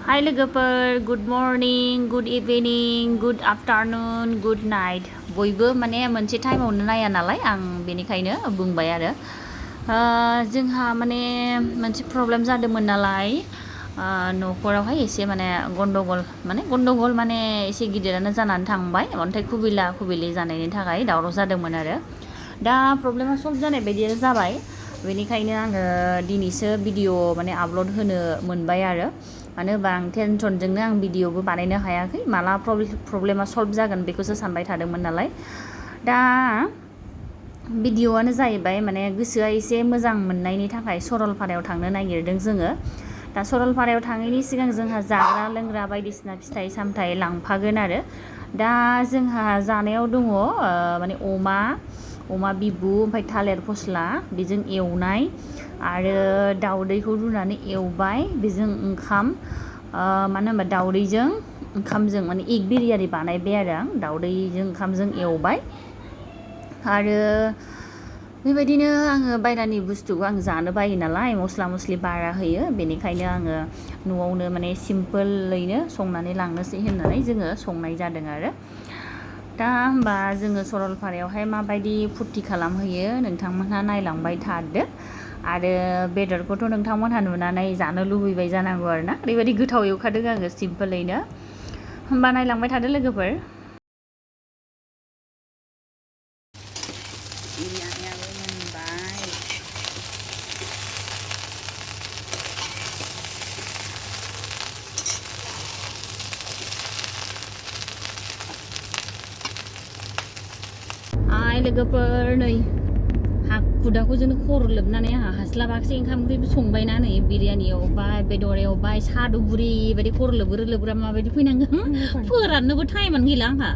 Hi लोगोफोर good morning good इभिनिं good afternoon good night बयबो माने मोनसे टाइमावनो नाया नालाय आं बेनिखायनो बुंबाय आरो जोंहा माने मोनसे प्रब्लेम जादोंमोन नालाय न'खरावहाय एसे माने गन्डगोल माने एसे गिदिरानो जानानै थांबाय अन्थाइ खुबिलि जानायनि थाखाय दावराव जादोंमोन आरो दा प्रब्लेमा सल्भ जानाय बायदियानो जाबाय बेनिखायनो आङो दिनैसो भिडिअ माने आपल'ड होनो मोनबाय आरो मानो होनबा आं टेनसनजोंनो आं भिडिअबो बानायनो हायाखै माला प्रब्लेमा सल्भ जागोन बेखौसो सानबाय थादोंमोन नालाय दा भिडिअआनो जाहैबाय माने गोसोआ एसे मोजां मोननायनि थाखाय सरलपारायाव थांनो नागिरदों जोङो दा सरलपारायाव थाङैनि सिगां जोंहा जाग्रा लोंग्रा बायदिसिना फिथाइ सामथाइ लांफागोन आरो दा जोंहा जानायाव दङ माने अमा बिबु ओमफ्राय थालिर फस्ला बेजों एवनाय आरो दाउदैखौ रुनानै एवबाय बेजों ओंखाम मानो होनबा दाउदैजों ओंखामजों माने एग बिरियानि बानायबाय आरो आं दाउदैजों ओंखामजों एवबाय आरो बेबायदिनो आङो बायरानि बुस्थुखौ आं जानो बायो नालाय मस्ला मस्लि बारा होयो बेनिखायनो आङो न'आवनो माने सिम्पोलैनो संनानै लांनोसै होननानै जोङो संनाय जादों आरो दा होमबा जोङो सरलपारायावहाय माबायदि फुरथि खालामहैयो नोंथांमोनहा नायलांबाय थादो आरो बेदरखौथ' नोंथांमोनहा नुनानै जानो लुबैबाय जानांगौ आरोना ओरैबायदि गोथाव एवखादों आङो सिम्पोलैनो होमबा नायलांबाय थादो लोगोफोर लोगोफोर नै हाखु दाखुजोंनो खर' लोबनानै आंहा हास्लाबाखिसै ओंखाम ओंख्रिबो संबायना नै बिरियानि एवबाय बेदर एवबाय सादु बुरि बायदि खर' लोबग्रा माबायदि फैनांगोन फोराननोबो टाइमानो गैला आंहा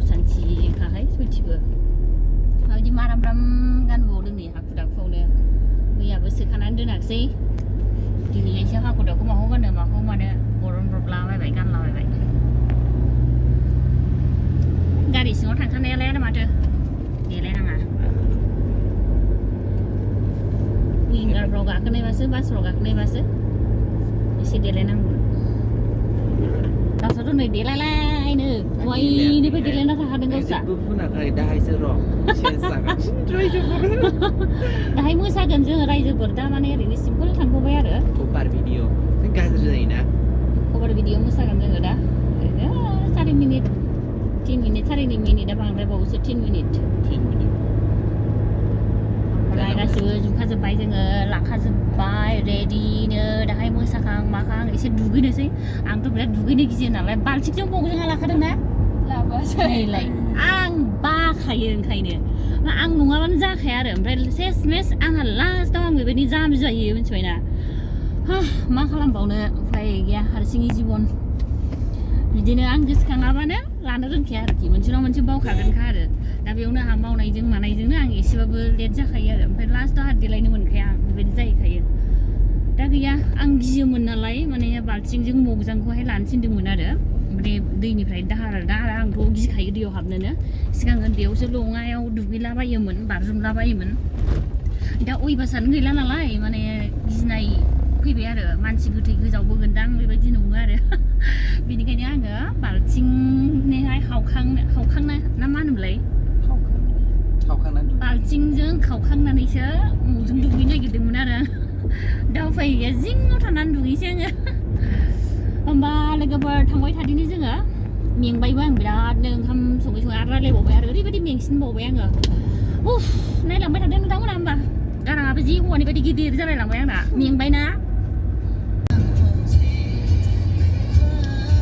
सानसेखाहाय सयथिबो माबायदि माराम गानबावदों नै हाखु दाखुआवनो मैयाबो सोखानानै दोनाखिसै दिनैहायसो हाखु दाखु माखौ गानो माखौ मानो बरनब्रबलाबायबाय गानलाबायबाय गारि सिङाव थांखानायालाय आरो माथो देलायनाङा विंगारफ्राव गाखोनायबासो बासफ्राव गाखोनायबासो एसे देलायनांगौ गावस्राथ' नै देलायलायनो दहायनिफ्राय देलायना थाखादों गावस्रा दाहाय मोसागोन जोङो रायजोफोर दा माने ओरैनो सिम्पोल थांथ'बाय आरो कभार भिडिअ मोसागोन जोङो दा ओरैनो 4 मिनिट 3 मिनिट 2 मिनिटआ बांद्राय बावोसो 3 मिनिट ओमफ्राय गासिबो जुखाजोब्बाय जोङो लाखाजोब्बाय रेडिनो दाहाय मोसाखां माखां एसे दुगैनोसै आंथ' बिराद दुगैनो गियो नालाय बाल्थिंजों बगजोंहा लाखादोंना लाबासैलाय आं बाखायो ओंखायनो आं नङाबानो जाखाया आरो ओमफ्राय सेसमेस आंहा लास्टाव आं बेबायदि जाम्बि जायो मिथिबायना मा खालामबावनो उफाय गैया हारसिङै जिबन बिदिनो आं गोसोखाङाबानो लानो रोंखाया आरोखि मोनसेनाव मोनसे बावखागोनखा आरो दा बेयावनो आंहा मावनायजों मानायजोंनो आं एसेबाबो लेट जाखायो आरो ओमफ्राय लास्टाव आहा देलायनो मोनखाया आं बेबायदि जाहैखायो दा गैया आं गियोमोन नालाय माने बाल्थिंजों मगजांखौहाय लानो थिनदोंमोन आरो माने दैनिफ्राय दाहार आंथ' गिखायो दैयाव हाबनोनो सिगां उन्दैयावसो लङायाव दुगैलाबायोमोन बारजुमलाबायोमोन दा अयभासानो गैला नालाय माने गिनाय फैबाय आरो मानसि गोथै गोजावबोगोनदां बेबायदि नङो आरो बेनिखायनो आङो बाल्थिंनिहाय हावखांना ना मा होनोमोनलाय बाल्थिंजों खावखांनानैसो मगजों दुगैनो नागिरदोंमोन आरो दा उफाय गैया जिङाव थानानै दुगैसै आङो होमबा लोगोफोर थांबाय थादिनि जोङो मेंबायबो आं बिरादनो ओंखाम सङै आरो रायलायबावबाय आरो ओरैबायदि मेंसिनबावबाय आङो नायलांबाय थादों नोंथांमोना होमबा गाराङाबो जि हौवानि बायदि गिदिर जालायलांबाय आंना मेंबायना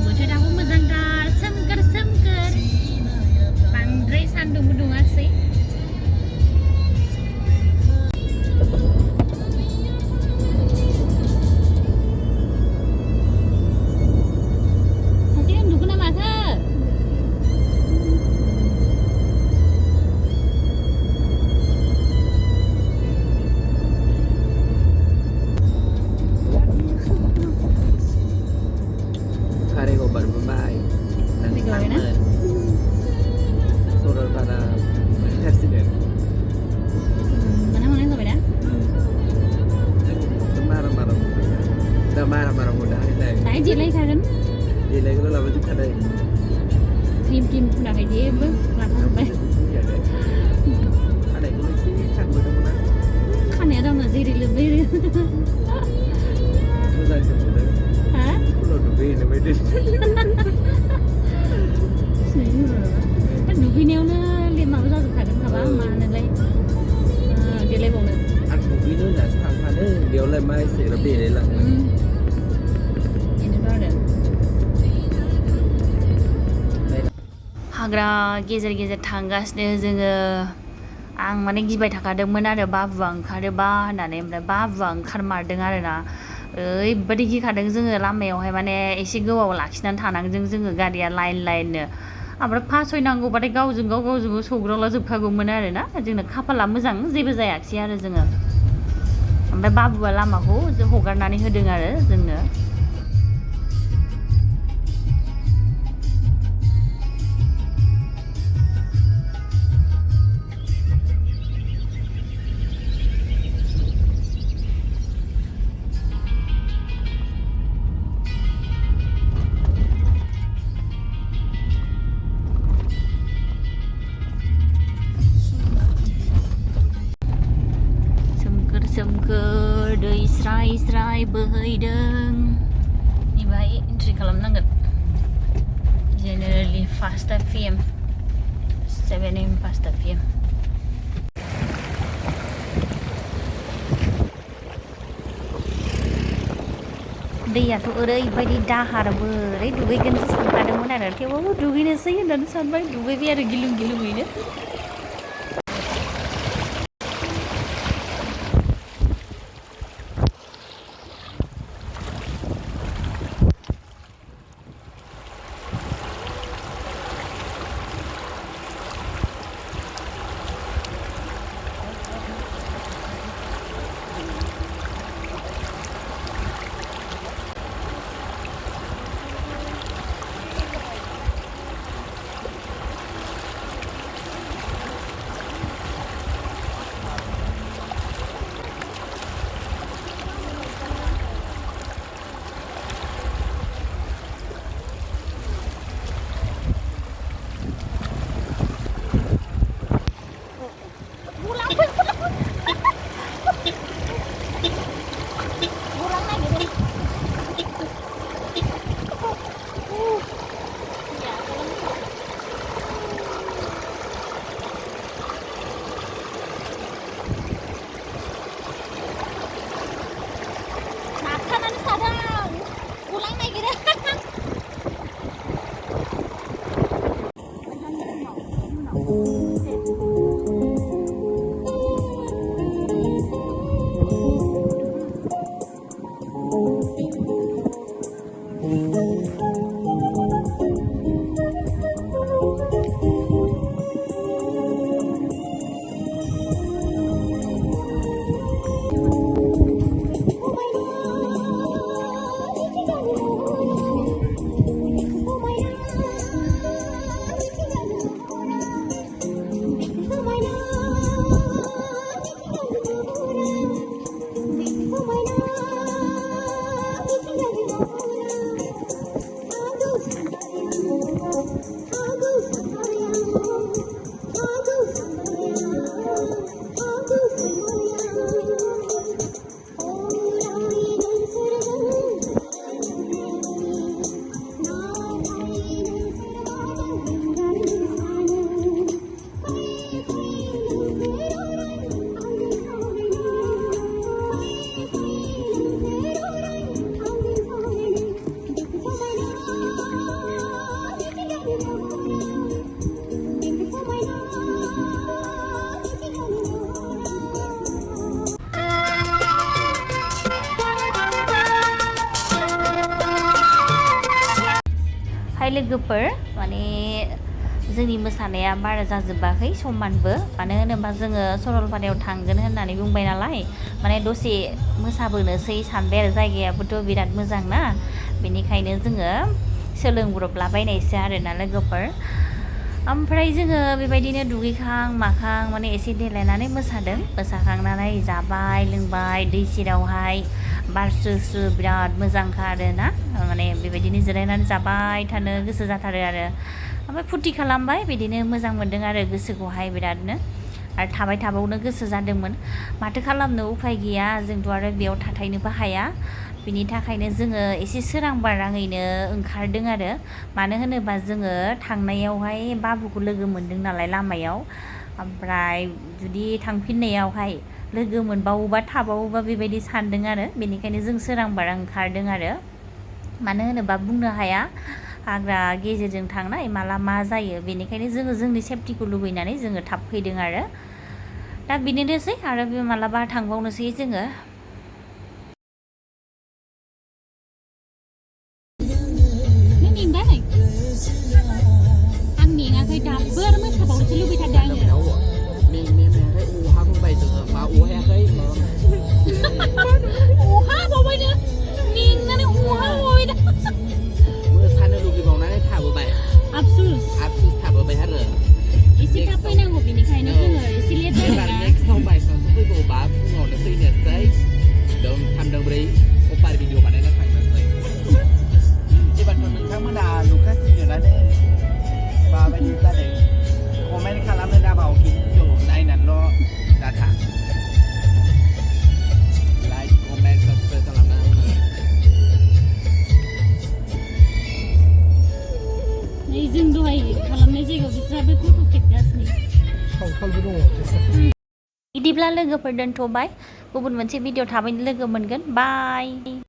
बोथोराबो मोजांथार सोमखोर बांद्राय सान्दुंबो दुङाखिसै सासे उन्दुगोन ना माथो Tại chị lấy khai đến Đi lấy cái đó làm chút đây. Kim kim là cái gì với làm sao vậy? Ở đây có mấy xí chắc người đâu mà. Khăn này đâu là gì đi lượm đi. Nó ra chụp rồi đấy. Hả? Có đồ đủ vi này mới đi. Cái đủ vi nêu nó liền màu ra rồi phải được hả mà này lấy. Đi lấy bông nữa. Ăn đủ vi nữa là thằng phan đấy. Điều lại mai sẽ là bị đấy là. हाग्रा गेजेर गेजेर थांगासिनो जोङो आं माने गिबाय थाखादोंमोन आरो बाबुआ ओंखारोबा होननानै ओमफ्राय बाबुआ ओंखारमारदों आरोना ओरैबायदि गिखादों जोङो लामायावहाय माने एसे गोबाव लाखिनानै थानांदों जोङो गारिया लाइन लाइननो ओमफ्राय फासयनांगौबाथाय गावजों गाव सौग्रावला जोबखागौमोन आरोना जोंना खाफाला मोजां जेबो जायाखिसै आरो जोङो ओमफ्राय बाबुआ लामाखौ हगारनानै होदों आरो जोंनो सोमखोर दै स्राय स्राय बोहैदों बेवहाय एन्ट्रि खालामनांगोन जेनेरेलि 5 PM 7 AM 5 PM दैयाथ' ओरैबायदि दाहारबो ओरै दुगैगोनसो सानखादोंमोन आरो थेवबाबो दुगैनोसै होननानै सानबाय दुगैबाय आरो गिलुं गिलुंयैनो लोगोफोर माने जोंनि मोसानाया बारा जाजोबाखै समानबो मानो होनोबा जोङो सरलपारायाव थांगोन होननानै बुंबाय नालाय माने दसे मोसाबोनोसै सानबाय आरो जायगायाबोथ' बिराद मोजां ना बेनिखायनो जोङो सोलोंब्रबलाबायनायसो आरोना लोगोफोर ओमफ्राय जोङो बेबायदिनो दुगैखां माखां माने एसे देलायनानै मोसादों मोसाखांनानै जाबाय लोंबाय दै सेरावहाय बार स्रो स्रो बिराद मोजांखा आरोना माने बेबायदिनो जिरायनानै जाबाय थानो गोसो जाथारो आरो ओमफ्राय फुरथि खालामबाय बिदिनो मोजां मोनदों आरो गोसोखौहाय बिरादनो आरो थाबाय थाबावनो गोसो जादोंमोन माथो खालामनो उफाय गैया जोंथ' आरो बेयाव थाथायनोबो हाया बिनि थाखायनो जोङो एसे सोरां बाराङैनो ओंखारदों आरो मानो होनोबा जोङो थांनायावहाय बाबुखौ लोगो मोनदों नालाय लामायाव ओमफ्राय जुदि थांफिननायावहाय लोगो मोनबावोबा थाबावोबा बेबायदि सानदों आरो बेनिखायनो जों सोरां बारां ओंखारदों आरो मानो होनोबा बुंनो हाया हाग्रा गेजेरजों थांनाय माला मा जायो बेनिखायनो जोङो जोंनि सेफटिखौ लुबैनानै जोङो थाब फैदों आरो दा बिदिनोसै आरो बे मालाबा थांबावनोसै जोङो नों मेंबाय आं मेङाखै दाबो आरो मोसाबावनोसो लुबैथारदों आङो मेंनायाखाय अहा बुंबाय जोङो मा अहायाखै अहा बावबायनो मेंनानै अहा बावबायनो मोसानो लुगैबावनानै थाबोबाय आफसुस थाबोबाय आरो एसे थाब फैनांगौ बेनिखायनो जोङो एसे लेट एबार जादों नेक्स्टआव बाइसान्स फैबावबा फुङावनो फैनोसै 3-4 अपार भिडिअ बानायना थांनोसै एबारथ' नोंथांमोना नुखासिगोनानो माबायदि जादों कमेन्ट खालामनो दाबाव भिडिअ नायनानैल' डाटा लाइक कमेन्ट साबस्क्राइब खालामना नै जों दहाय खालामनाय जायगायाव बिस्राबो फट' खेबगासिनो सावथालबो दङ बिदिब्ला लोगोफोर दोनथ'बाय गुबुन मोनसे भिडिअ थाबैनो लोगो मोनगोन बाय